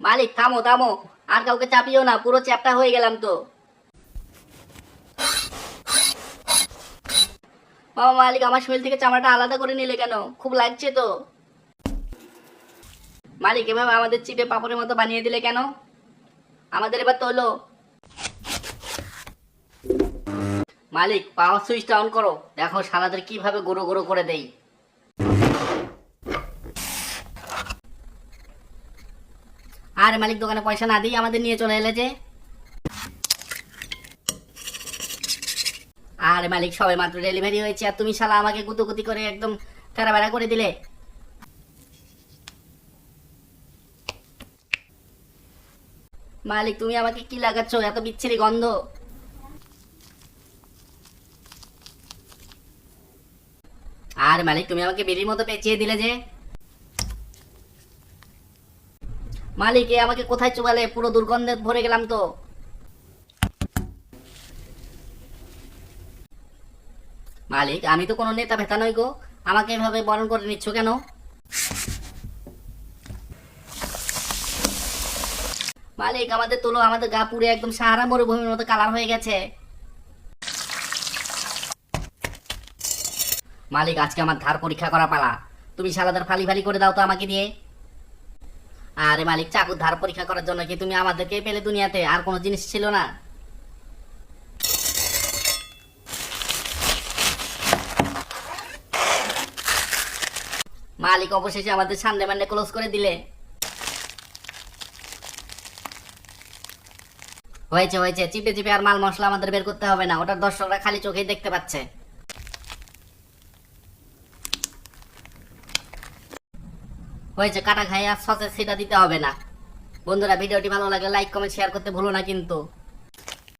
মালিক থামো থামো, আর কাউকে চাপিও না, পুরো চ্যাপটা হয়ে গেলাম তো। বাবা মালিক, আমার শরীর থেকে চামড়াটা আলাদা করে নিলে কেন? খুব লাগছে তো। মালিক এভাবে আমাদের চিপে পাপড়ের মতো বানিয়ে দিলে কেন? আমাদের এবার তোলো। মালিক পাওয়ার সুইচটা অন করো, দেখো সারাদের কিভাবে গুঁড়ো গুঁড়ো করে দেই। আর মালিক দোকানে পয়সা না দিয়ে আমাদের নিয়ে চলে এলে যে। আর মালিক সবে মাত্র ডেলিভারি হয়েছে আর তুমি শালা আমাকে গুতোগুতি করে একদম তেরা বেড়া করে দিলে। মালিক তুমি আমাকে কি লাগাচ্ছ, এত বিচ্ছিরি গন্ধ। আর মালিক তুমি আমাকে বিড়ির মতো পেঁচিয়ে দিলে যে। মালিক এ আমাকে কোথায় চুবালে, পুরো দুর্গন্ধে ভরে গেলাম তো। মালিক আমি তো কোনো নেতা ভেতা নই গো, আমাকে এভাবে বরণ করে নিচ্ছ কেন? মালিক আমাদের তোলো, আমাদের গা পুড়ে একদম সাহারা মরুভূমির মতো কালার হয়ে গেছে। মালিক আজকে আমার ধার পরীক্ষা করা পালা, তুমি শালাদের ফালি ফালি করে দাও তো আমাকে দিয়ে। আরে মালিক চাকুর ধার পরীক্ষা করার জন্য কি তুমি আমাদেরকে পেলে দুনিয়াতে, আর কোনো জিনিস ছিল না? মালিক অবশেষে আমাদের সামনে মান্ডে ক্লোজ করে দিলে। হয়েছে হয়েছে, চিপে চিপে আর মাল মশলা আমাদের বের করতে হবে না, ওটার দর্শকরা খালি চোখেই দেখতে পাচ্ছে। হয়েছে, কাটা খাই আর সসের সেটা দিতে হবে না। বন্ধুরা ভিডিওটি ভালো লাগলে লাইক কমেন্ট শেয়ার করতে ভুলো না কিন্তু।